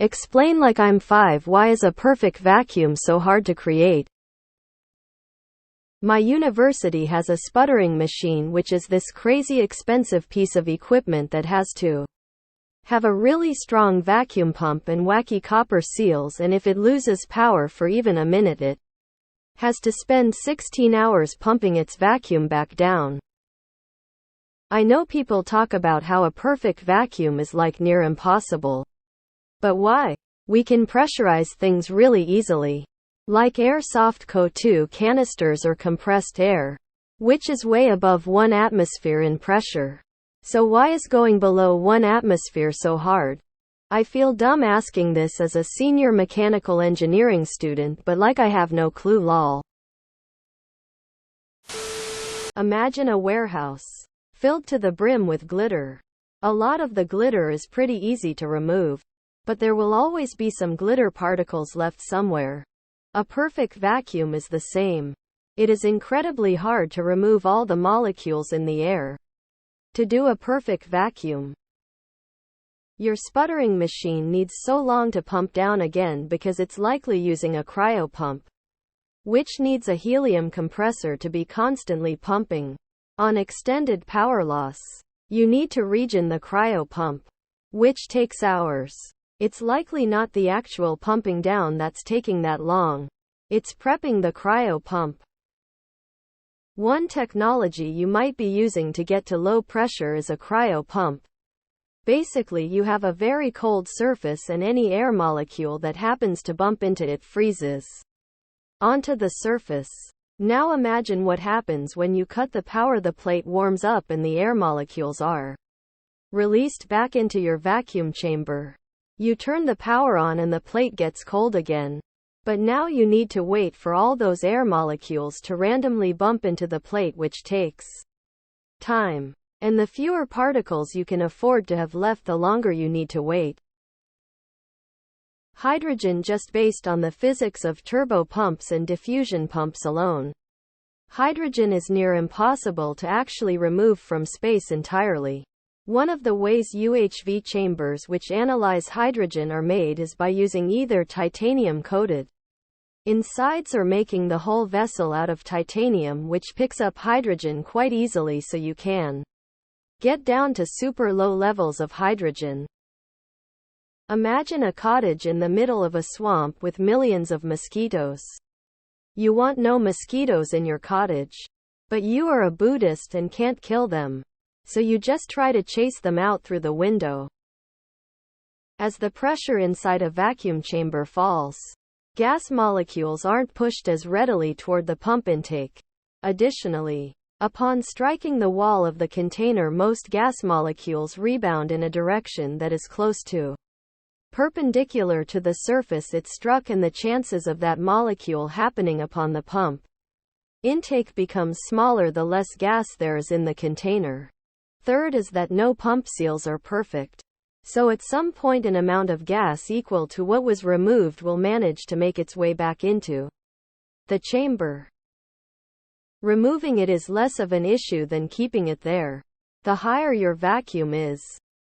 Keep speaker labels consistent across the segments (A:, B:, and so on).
A: Explain like I'm 5. Why is a perfect vacuum so hard to create? My university has a sputtering machine, which is this crazy expensive piece of equipment that has to have a really strong vacuum pump and wacky copper seals, and if it loses power for even a minute, it has to spend 16 hours pumping its vacuum back down. I know people talk about how a perfect vacuum is like near impossible. But why? We can pressurize things really easily. Like airsoft CO2 canisters or compressed air, which is way above 1 atmosphere in pressure. So why is going below 1 atmosphere so hard? I feel dumb asking this as a senior mechanical engineering student, but like I have no clue lol. Imagine a warehouse filled to the brim with glitter. A lot of the glitter is pretty easy to remove, but there will always be some glitter particles left somewhere. A perfect vacuum is the same. It is incredibly hard to remove all the molecules in the air. To do a perfect vacuum, your sputtering machine needs so long to pump down again because it's likely using a cryopump, which needs a helium compressor to be constantly pumping. On extended power loss, you need to regen the cryopump, which takes hours. It's likely not the actual pumping down that's taking that long. It's prepping the cryopump. One technology you might be using to get to low pressure is a cryopump. Basically, you have a very cold surface and any air molecule that happens to bump into it freezes onto the surface. Now imagine what happens when you cut the power. The plate warms up and the air molecules are released back into your vacuum chamber. You turn the power on and the plate gets cold again. But now you need to wait for all those air molecules to randomly bump into the plate, which takes time. And the fewer particles you can afford to have left, the longer you need to wait. Hydrogen, just based on the physics of turbo pumps and diffusion pumps alone. Hydrogen is near impossible to actually remove from space entirely. One of the ways UHV chambers which analyze hydrogen are made is by using either titanium-coated insides or making the whole vessel out of titanium, which picks up hydrogen quite easily, so you can get down to super low levels of hydrogen. Imagine a cottage in the middle of a swamp with millions of mosquitoes. You want no mosquitoes in your cottage, but you are a Buddhist and can't kill them. So you just try to chase them out through the window. As the pressure inside a vacuum chamber falls, gas molecules aren't pushed as readily toward the pump intake. Additionally, upon striking the wall of the container, most gas molecules rebound in a direction that is close to perpendicular to the surface it struck, and the chances of that molecule happening upon the pump intake becomes smaller the less gas there is in the container. Third is that no pump seals are perfect. So at some point an amount of gas equal to what was removed will manage to make its way back into the chamber. Removing it is less of an issue than keeping it there. The higher your vacuum is,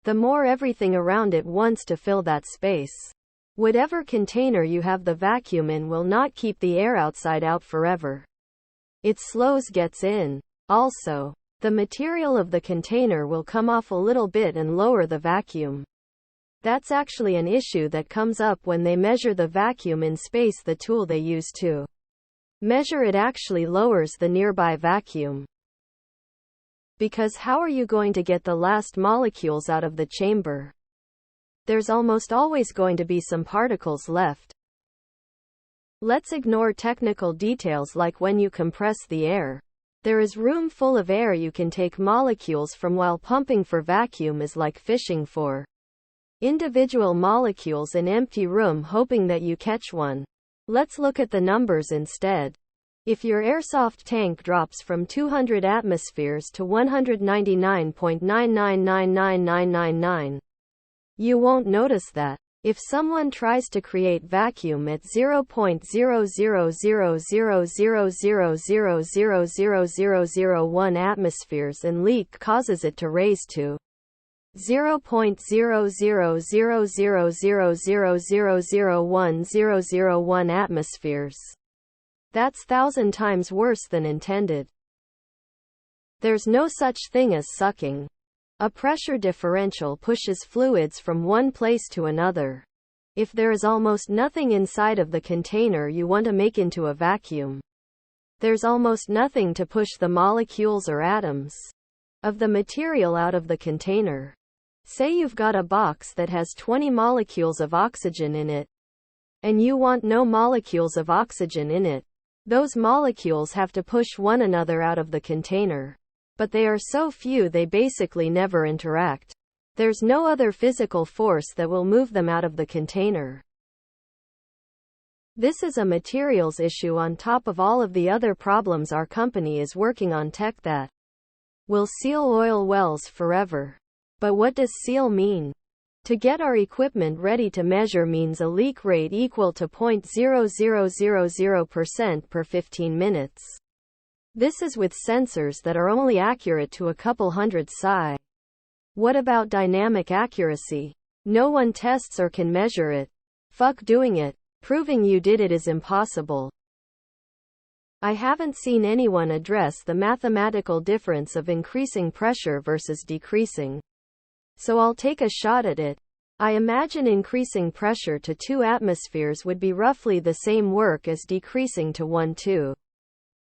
A: the more everything around it wants to fill that space. Whatever container you have the vacuum in will not keep the air outside out forever. It slows gets in. Also, the material of the container will come off a little bit and lower the vacuum. That's actually an issue that comes up when they measure the vacuum in space. The tool they use to measure it actually lowers the nearby vacuum. Because how are you going to get the last molecules out of the chamber? There's almost always going to be some particles left. Let's ignore technical details like when you compress the air. There is room full of air you can take molecules from, while pumping for vacuum is like fishing for individual molecules in empty room hoping that you catch one. Let's look at the numbers instead. If your airsoft tank drops from 200 atmospheres to 199.9999999, you won't notice that. If someone tries to create vacuum at 0.00000000001 atmospheres and leak causes it to raise to 0.00000000001 atmospheres. That's 1,000 times worse than intended. There's no such thing as sucking. A pressure differential pushes fluids from one place to another. If there is almost nothing inside of the container you want to make into a vacuum, there's almost nothing to push the molecules or atoms of the material out of the container. Say you've got a box that has 20 molecules of oxygen in it, and you want no molecules of oxygen in it. Those molecules have to push one another out of the container. But they are so few they basically never interact. There's no other physical force that will move them out of the container. This is a materials issue on top of all of the other problems our company is working on, tech that will seal oil wells forever. But what does seal mean? To get our equipment ready to measure means a leak rate equal to 0.0000% per 15 minutes. This is with sensors that are only accurate to a couple hundred psi. What about dynamic accuracy? No one tests or can measure it. Fuck doing it. Proving you did it is impossible. I haven't seen anyone address the mathematical difference of increasing pressure versus decreasing. So I'll take a shot at it. I imagine increasing pressure to 2 atmospheres would be roughly the same work as decreasing to 1/2.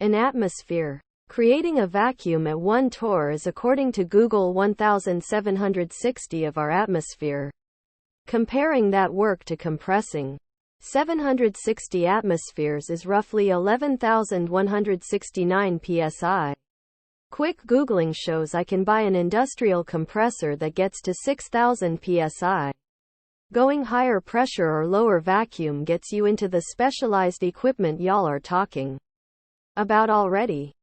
A: An atmosphere. Creating a vacuum at 1 torr is, according to Google, 1760 of our atmosphere. Comparing that work to compressing 760 atmospheres is roughly 11,169 psi. Quick Googling shows I can buy an industrial compressor that gets to 6,000 psi. Going higher pressure or lower vacuum gets you into the specialized equipment y'all are talking about already.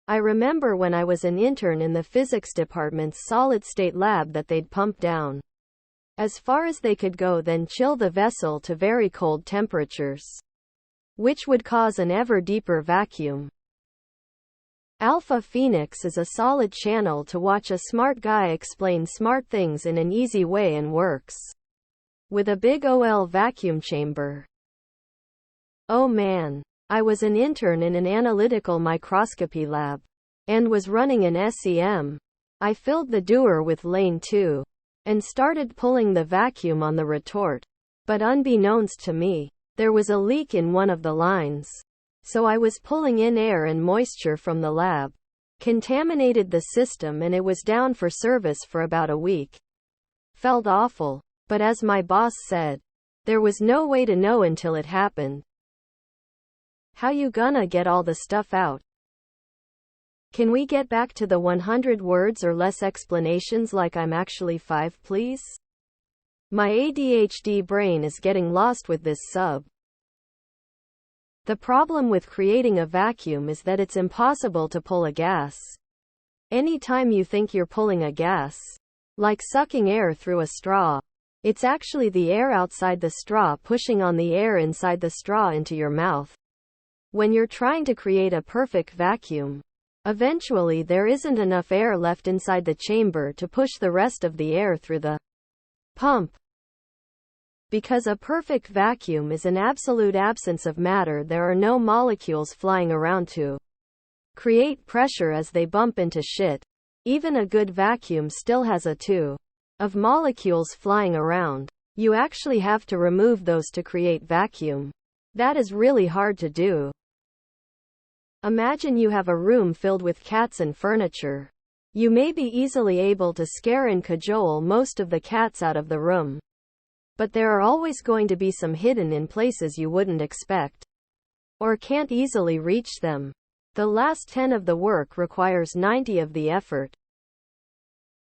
A: I remember when I was an intern in the physics department's solid-state lab that they'd pump down as far as they could go, then chill the vessel to very cold temperatures, which would cause an ever deeper vacuum. Alpha Phoenix is a solid channel to watch a smart guy explain smart things in an easy way, and works with a big OL vacuum chamber. Oh man. I was an intern in an analytical microscopy lab and was running an SEM. I filled the dewar with lane 2 and started pulling the vacuum on the retort. But unbeknownst to me, there was a leak in one of the lines. So I was pulling in air and moisture from the lab. Contaminated the system, and it was down for service for about a week. Felt awful. But as my boss said, there was no way to know until it happened. How you gonna get all the stuff out? Can we get back to the 100 words or less explanations like I'm actually 5, please? My ADHD brain is getting lost with this sub. The problem with creating a vacuum is that it's impossible to pull a gas. Anytime you think you're pulling a gas, like sucking air through a straw, it's actually the air outside the straw pushing on the air inside the straw into your mouth. When you're trying to create a perfect vacuum, eventually there isn't enough air left inside the chamber to push the rest of the air through the pump. Because a perfect vacuum is an absolute absence of matter, there are no molecules flying around to create pressure as they bump into shit. Even a good vacuum still has a 2 of molecules flying around. You actually have to remove those to create vacuum. That is really hard to do. Imagine you have a room filled with cats and furniture. You may be easily able to scare and cajole most of the cats out of the room. But there are always going to be some hidden in places you wouldn't expect, or can't easily reach them. The last 10 of the work requires 90 of the effort.